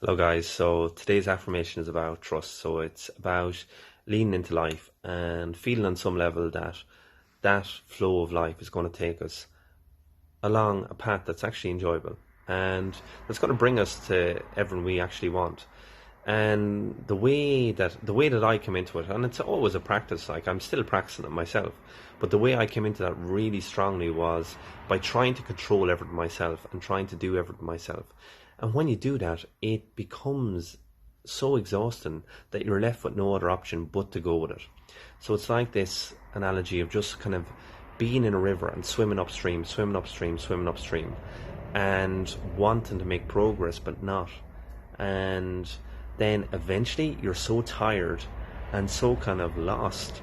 Hello guys, so today's affirmation is about trust. So it's about leaning into life and feeling on some level that that flow of life is going to take us along a path that's actually enjoyable and that's going to bring us to everything we actually want. And the way that I came into it, and it's always a practice, like I'm still practicing it myself, but the way I came into that really strongly was by trying to control everything myself and trying to do everything myself. And when you do that, it becomes so exhausting that you're left with no other option but to go with it. So it's like this analogy of just kind of being in a river and swimming upstream, swimming upstream, swimming upstream, and wanting to make progress but not. And then eventually you're so tired and so kind of lost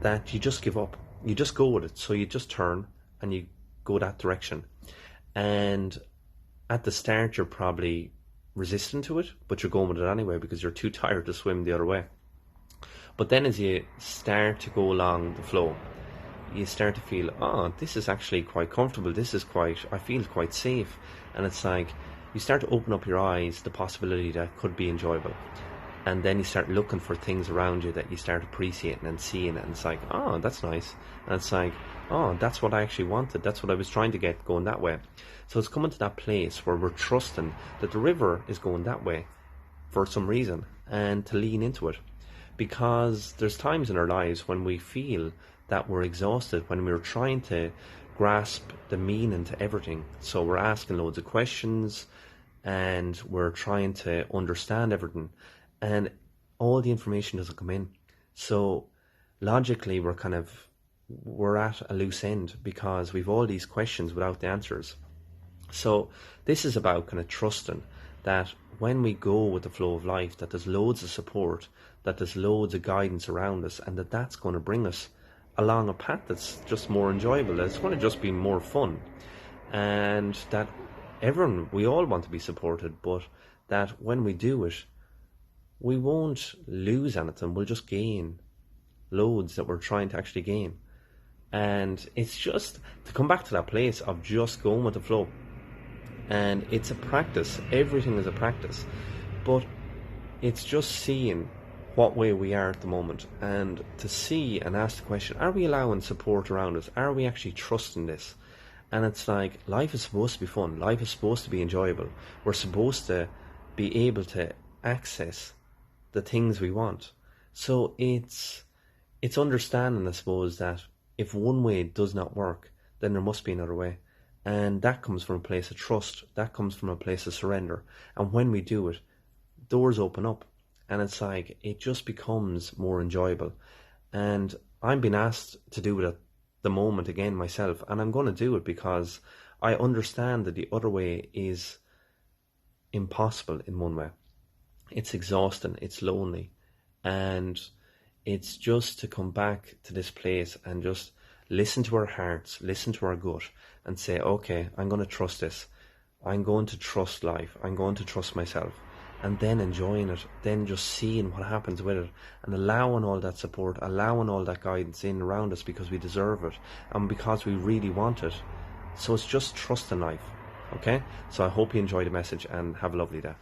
that you just give up. You just go with it. So you just turn and you go that direction. And at the start, you're probably resistant to it, but you're going with it anyway because you're too tired to swim the other way. But then as you start to go along the flow, you start to feel, oh, this is actually quite comfortable. I feel quite safe. And it's like, you start to open up your eyes, the possibility that could be enjoyable. And then you start looking for things around you that you start appreciating and seeing it. And it's like, oh, that's nice. And it's like, oh, that's what I actually wanted. That's what I was trying to get going that way. So it's coming to that place where we're trusting that the river is going that way for some reason and to lean into it. Because there's times in our lives when we feel that we're exhausted, when we're trying to grasp the meaning to everything. So we're asking loads of questions and we're trying to understand everything, and all the information doesn't come in. So logically we're at a loose end because we've all these questions without the answers. So this is about kind of trusting that when we go with the flow of life, that there's loads of support, that there's loads of guidance around us, and that's going to bring us along a path that's just more enjoyable, that it's going to just be more fun. And that we all want to be supported, but that when we do it, we won't lose anything, we'll just gain loads that we're trying to actually gain. And it's just to come back to that place of just going with the flow. And it's a practice, everything is a practice, but it's just seeing what way we are at the moment, and to see and ask the question, are we allowing support around us? Are we actually trusting this? And it's like, life is supposed to be fun, life is supposed to be enjoyable, we're supposed to be able to access the things we want. So it's understanding, I suppose, that if one way does not work, then there must be another way. And that comes from a place of trust, that comes from a place of surrender. And when we do it, doors open up. And it's like, it just becomes more enjoyable. And I'm being asked to do it at the moment again myself. And I'm going to do it because I understand that the other way is impossible in one way. It's exhausting, it's lonely. And it's just to come back to this place and just listen to our hearts, listen to our gut, and say, okay, I'm going to trust this. I'm going to trust life. I'm going to trust myself. And then enjoying it, then just seeing what happens with it, and allowing all that support, allowing all that guidance in around us because we deserve it and because we really want it. So it's just trust in life. Okay? So I hope you enjoy the message and have a lovely day.